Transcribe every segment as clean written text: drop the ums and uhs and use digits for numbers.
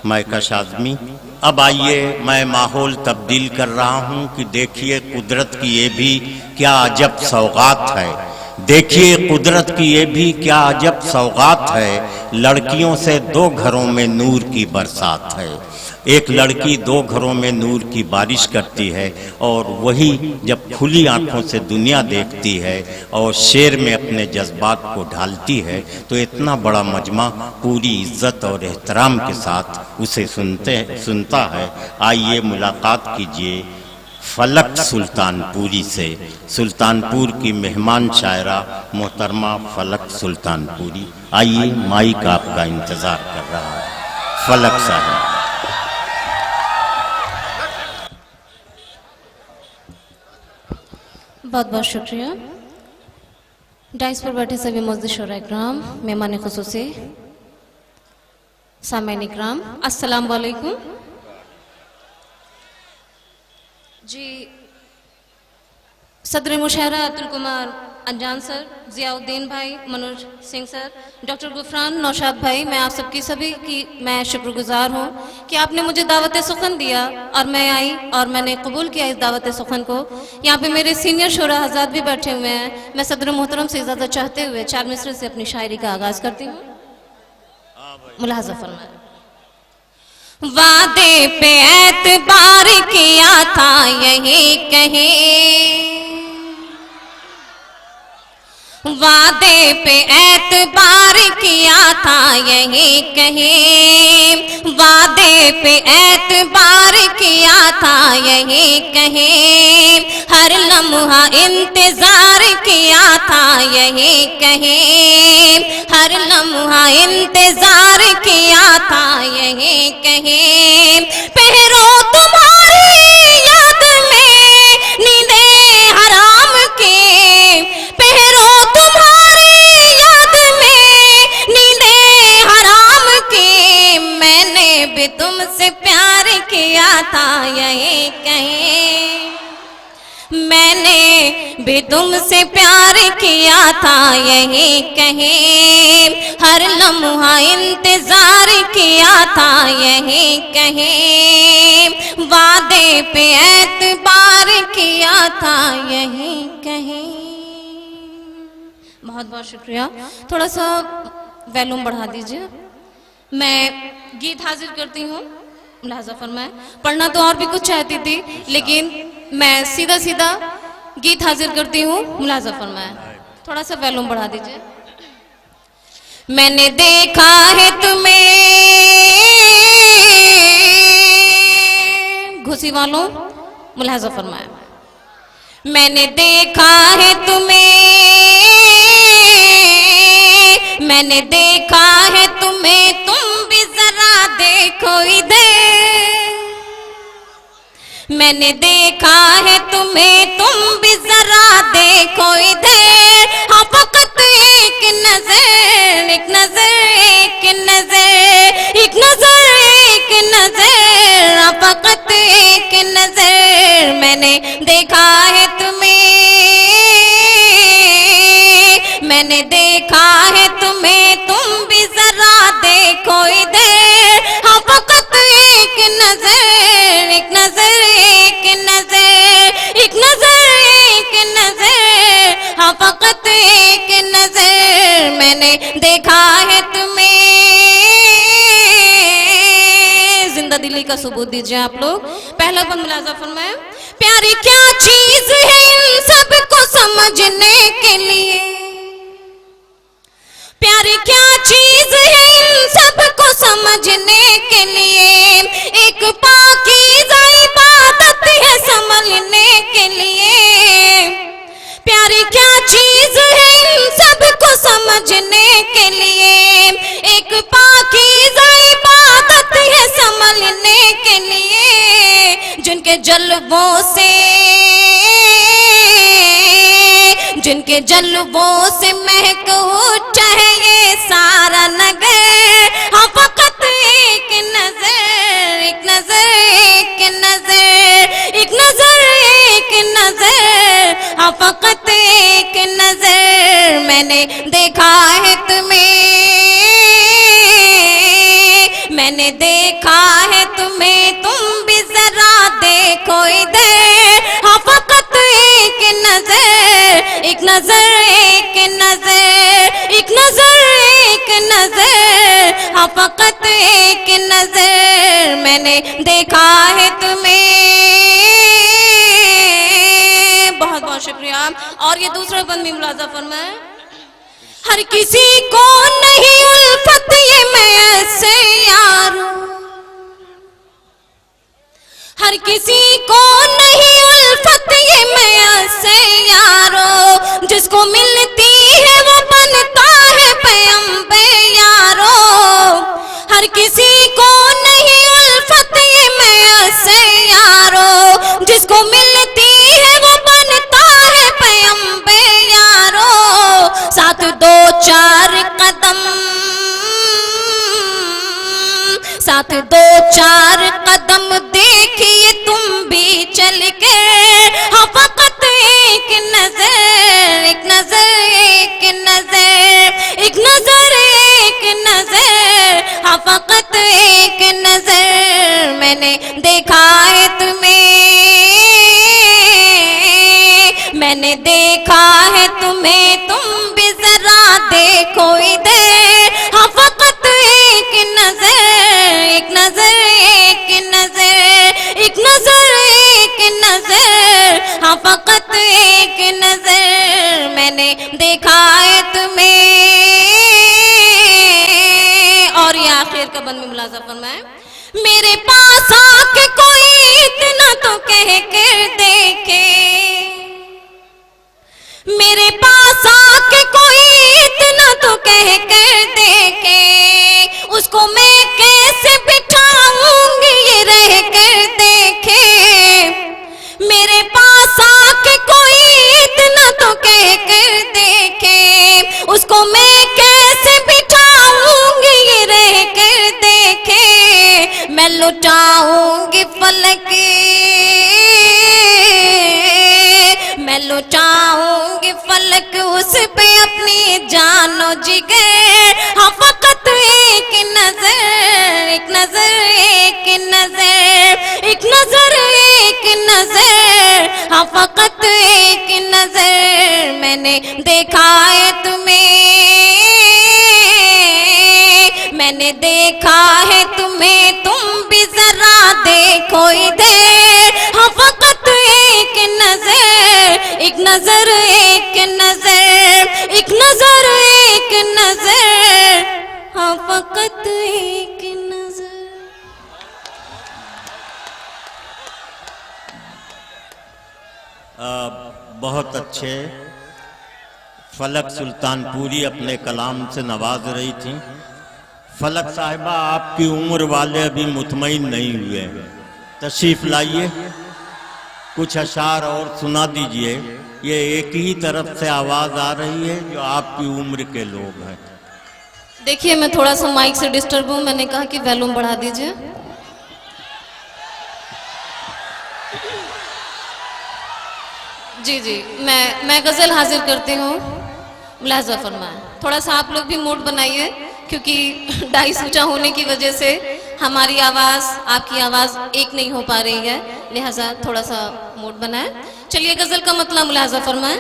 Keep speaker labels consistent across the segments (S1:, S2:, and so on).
S1: मैकश आदमी। अब आइए मैं माहौल तब्दील कर रहा हूं कि देखिए कुदरत की ये भी क्या अजब सौगात है। देखिए कुदरत की ये भी क्या अजब सौगात है। लड़कियों से 2 घरों में नूर की बरसात है। एक लड़की 2 घरों में नूर की बारिश करती है और वही जब खुली आंखों से दुनिया देखती है और शेर में अपने जज्बात को ढालती है तो इतना बड़ा मजमा पूरी इज्जत और एहतराम के साथ उसे सुनता है। आइए मुलाकात कीजिए फलक सुल्तानपुरी से। सुल्तानपुर की मेहमान शायरा मोहतरमा फलक सुल्तानपुरी। आइए माइक आपका इंतज़ार कर रहा है। फलक साहब।
S2: बहुत बहुत शुक्रिया। डाइस पर बैठे सभी मुअज़्ज़िज़ शोरा इकराम, मेहमान खुसूसी, सामईन इकराम, अस्सलाम वालेकुम। जी सदर मुशायरा अतुल कुमार अनजान सर, ज़ियाउद्दीन भाई, मनोज सिंह सर, डॉक्टर गुफरान नौशाद भाई, मैं आप सबकी सभी की मैं शुक्रगुजार हूँ कि आपने मुझे दावत सुखन दिया और मैं आई और मैंने कबूल किया इस दावत सुखन को। यहाँ पे मेरे सीनियर शोरा हज़रात भी बैठे हुए हैं। मैं सदर मोहतरम से इजाज़त चाहते हुए 4 मिसरे से अपनी शायरी का आगाज़ करती हूँ। मुलाहज़ा फरमाएं। वादे पे एतबार किया था यही कहे, वादे पे एतबार किया था यही कहे, वादे पे एतबार किया था यही कहे, हर लम्हा इंतजार किया था यही कहे, हर लम्हा इंतजार किया था यही कहे, पहरो तुम्हारी याद में नींदे हराम की, पहरो तुम्हारी याद में नींदे हराम की, मैंने भी तुमसे प्यार किया था यही कहे, मैंने भी तुमसे प्यार किया था यही कहे, हर लम्हा इंतजार किया था यही कहे, वादे पे एतबार किया था यही कहे। बहुत बहुत शुक्रिया। थोड़ा सा वॉल्यूम बढ़ा दीजिए। मैं गीत हाजिर करती हूँ, मुलाहज़ा फरमाएं। पढ़ना तो और भी कुछ चाहती थी लेकिन मैं सीधा सीधा गीत हाजिर करती हूँ, मुलाहज़ा फरमाएं। थोड़ा सा वॉल्यूम बढ़ा दीजिए। मैंने देखा है तुम्हें, घुसी वालों मुलाहज़ा फरमाएं। मैंने देखा है तुम्हें, मैंने देखा है तुम्हें, तुम भी जरा देखो इधर, मैंने देखा है तुम्हें, तुम भी जरा देखो इधर, हाँ फकत एक नजर, एक नजर, एक नजर, एक नजर, एक नजर, हाँ फकत एक नजर, मैंने देखा है तुम्हें, मैंने देखा है तुम्हें, तुम भी जरा देखो इधर, हाँ फकत एक नजर, एक नजर, एक नजर, एक नजर, एक नजर, हाँ फकत एक नजर, मैंने देखा है तुम्हें। जिंदा दिली का सबूत दीजिए आप लोग। पहला बंद मुलाहज़ा फरमाएं। प्यारी क्या चीज है इन सबको समझने के लिए, प्यारी क्या चीज है इन सबको समझने के लिए, एक पाकीज़ा इबादत है संभलने के लिए, प्यारी क्या चीज है इन सबको समझने के लिए, एक पाकीज़ा इबादत है संभलने के लिए, जिनके जल्बों से, जिनके जल्बों से महक उठा है ये सारा नगर, हाँ फकत एक नजर, एक नजर, एक नजर, एक नजर, एक नजर, हाँ फकत एक नजर, मैंने देखा है तुम्हें, मैंने देखा नजर एक नजर, एक नजर एक नजर, हाँ फकत एक नजर मैंने देखा है तुम्हें। बहुत बहुत शुक्रिया। और ये दूसरा बंद भी मुलाजा फरमाए। हर किसी को नहीं उल्फत ये मैं ऐसे यारो, हर किसी को नहीं उल्फत ये मैं ऐसे यारो, जिसको मिलती है वो बनता है पैगंबर यारो। हर किसी को नहीं उल्फत ये मैं ऐसे यारो, जिसको मिलती है वो बनता है पैगंबर यारो। साथ दो चार कदम, साथ दो चार कदम देखिए तुम भी चल के, हाँ फकत एक नजर, एक नजर एक नजर, एक नजर एक नजर, हाँ फकत एक नजर मैंने देखा है तुम्हें, मैंने देखा है तुम्हें, तुम भी जरा देखो इधर, हाँ फकत एक नजर, एक नजर एक नजर, एक नजर एक नजर, हाँ फकत एक नजर मैंने देखा है तुम्हें। और ये आखिर का बंद में मुलाजा फरमाए। मेरे पास आके कोई इतना तो कह कर देखे, मेरे पास आके कोई इतना तो कह कर देखे, उसको मैं कैसे बिठाऊंगी ये रह कर देखे। मेरे पास आके कोई इतना तो कह कर देखे, उसको मैं कैसे बिठाऊंगी ये रह कर देखे। मैं लुटाऊंगी फलक, मैं लुटाऊंगी फलक उस पे अपनी जानो जिगर, हाँ फकत एक नजर, एक नजर एक नजर, एक नजर एक नजर, हाँ फकत एक नजर मैंने देखा है तुम्हें, मैंने देखा है तुम्हें, तुम भी जरा देखो इधर, हाँ फकत एक नजर, एक नजर एक नजर, एक नजर एक नजर, हाँ फकत एक नजर।
S1: बहुत अच्छे फलक सुल्तानपुरी अपने कलाम से नवाज रही थी। फलक साहिबा आपकी उम्र वाले अभी मुतमईन नहीं हुए हैं, तशरीफ लाइए, कुछ अशार और सुना दीजिए। ये एक ही तरफ से आवाज आ रही है जो आपकी उम्र के लोग हैं।
S2: देखिए मैं थोड़ा सा माइक से डिस्टर्ब हूँ, मैंने कहा कि वॉल्यूम बढ़ा दीजिए। जी जी, मैं गजल हाजिर करती हूँ, मुलाजा फरमाएं। थोड़ा सा आप लोग भी मूड बनाइए, क्योंकि डाइस ऊंचा होने की वजह से हमारी आवाज़ आपकी आवाज़ एक नहीं हो पा रही है, लिहाजा थोड़ा सा मूड बनाए। चलिए गजल का मतलब मुलाजा फरमाएं।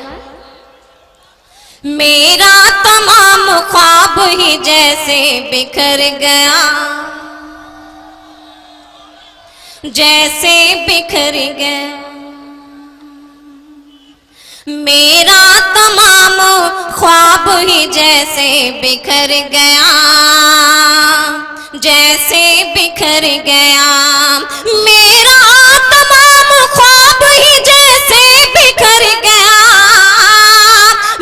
S2: मेरा तमाम ख्वाब ही जैसे बिखर गया, जैसे बिखर गया, मेरा तमाम ख्वाब ही जैसे बिखर गया, जैसे बिखर गया, मेरा तमाम ख्वाब ही जैसे बिखर गया,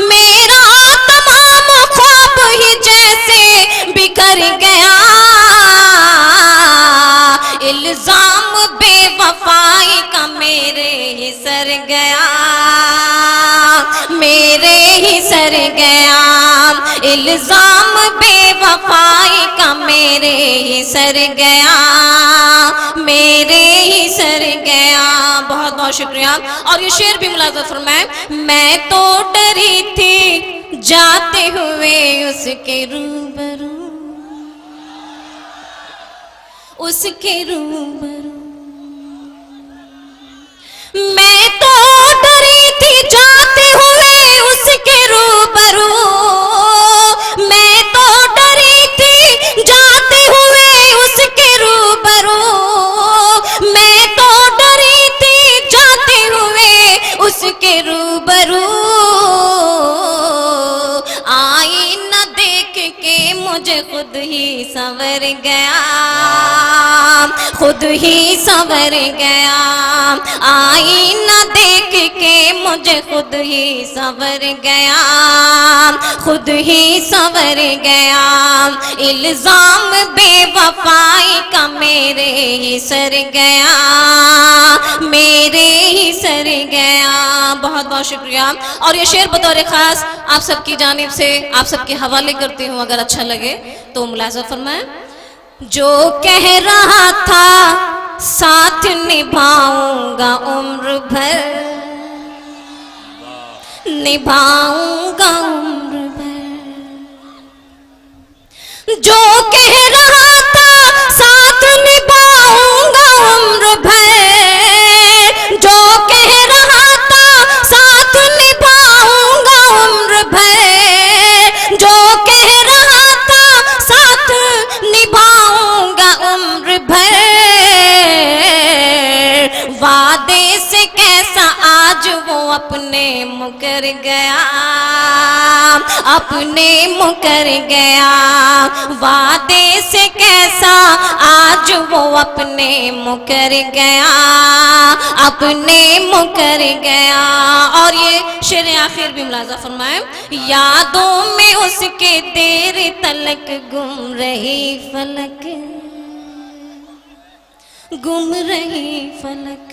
S2: मेरा तमाम ख्वाब ही जैसे बिखर गया, इल्जाम बेवफाई का मेरे ही सर गया, मेरे ही सर गया, इल्जाम बेवफाई का मेरे ही सर गया, मेरे ही सर गया। बहुत बहुत शुक्रिया। और ये शेर भी मुलाजा फरमाए। मैं तो डरी थी जाते हुए उसके रूबरू, उसके रूबरू, मैं तो डरी थी जाते हुए उसके मुझे खुद ही संवर गया, खुद ही संवर गया। आईना देख के मुझे खुद ही संवर गया, खुद ही संवर गया। इल्जाम बेवफाई का मेरे ही सर गया, मेरे ही सर गया। बहुत बहुत शुक्रिया। और ये शेर बतौर खास आप सबकी जानिब से आप सबके हवाले करती हूँ, अगर अच्छा लगे तो मुलाज़ा फरमाएं। जो कह रहा था साथ निभाऊंगा उम्र भर, निभाऊंगा उम्र भर। जो कह रहा था साथ निभाऊंगा उम्र भर, जो कह रहा था साथ निभाऊंगा उम्र भर, जो कह रहा था साथ निभाऊंगा उम्र भर। वादे से कैसा आज वो अपने मुकर गया, अपने मुकर गया। वादे से कैसा आज वो अपने मुकर गया, अपने मुकर गया। और ये शेर आखिर भी मुलाजा फरमाए। यादों में उसके देर तलक गुम रही फलक, गुम रही फलक।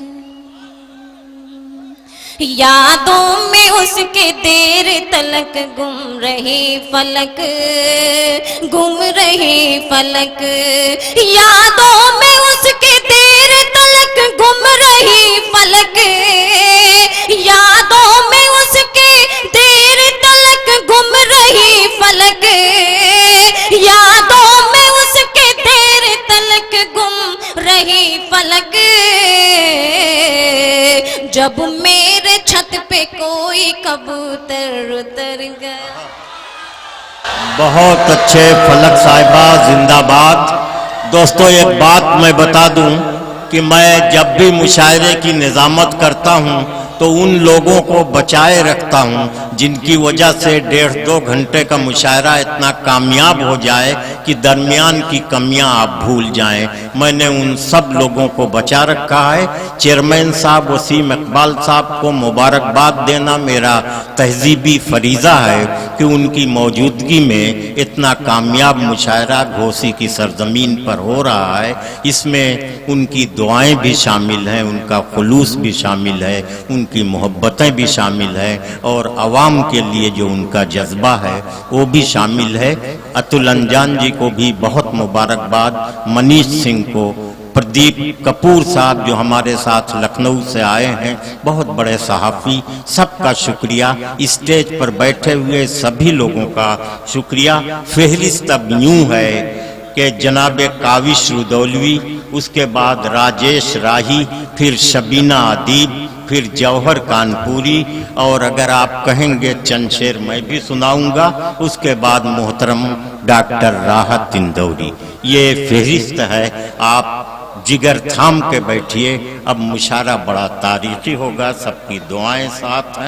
S2: यादों में उसके देर तलक गुम रही फलक, गुम रही फलक। यादों में उसके देर तलक गुम रही फलक, यादों में उसके देर तलक गुम रही फलक, यादों में उसके देर तलक गुम रही फलक। जब मेरे छत पे कोई कबूतर उतर गया।
S1: बहुत अच्छे फलक साहिबा, जिंदाबाद। दोस्तों एक बात मैं बता दूं कि मैं जब भी मुशायरे की निज़ामत करता हूं तो उन लोगों को बचाए रखता हूं जिनकी वजह से 1.5-2 घंटे का मुशायरा इतना कामयाब हो जाए कि दरमियान की कमियां आप भूल जाएं। मैंने उन सब लोगों को बचा रखा है। चेयरमैन साहब वसीम इकबाल साहब को मुबारकबाद देना मेरा तहजीबी फरीज़ा है कि उनकी मौजूदगी में इतना कामयाब मुशायरा घोसी की सरजमीन पर हो रहा है। इसमें उनकी दुआएं भी शामिल हैं, उनका खुलूस भी शामिल है, उनकी मोहब्बतें भी शामिल है और आवाम के लिए जो उनका जज्बा है वो भी शामिल है। अतुल अंजान जी को भी बहुत मुबारकबाद। मनीष सिंह को, प्रदीप कपूर साहब जो हमारे साथ लखनऊ से आए हैं, बहुत बड़े सहाफ़ी, सबका शुक्रिया। स्टेज पर बैठे हुए सभी लोगों का शुक्रिया। फहरिस्त अब यूँ है कि जनाब काविश रुदौलवी, उसके बाद राजेश राही, फिर शबीना अदीब, फिर जौहर कानपुरी, और अगर आप कहेंगे चंद शेर मैं भी सुनाऊंगा। उसके बाद मोहतरम डॉक्टर राहत इंदौरी। ये फहरिस्त है, आप जिगर थाम के बैठिए। अब मुशायरा बड़ा तारीखी होगा, सबकी दुआएं साथ हैं।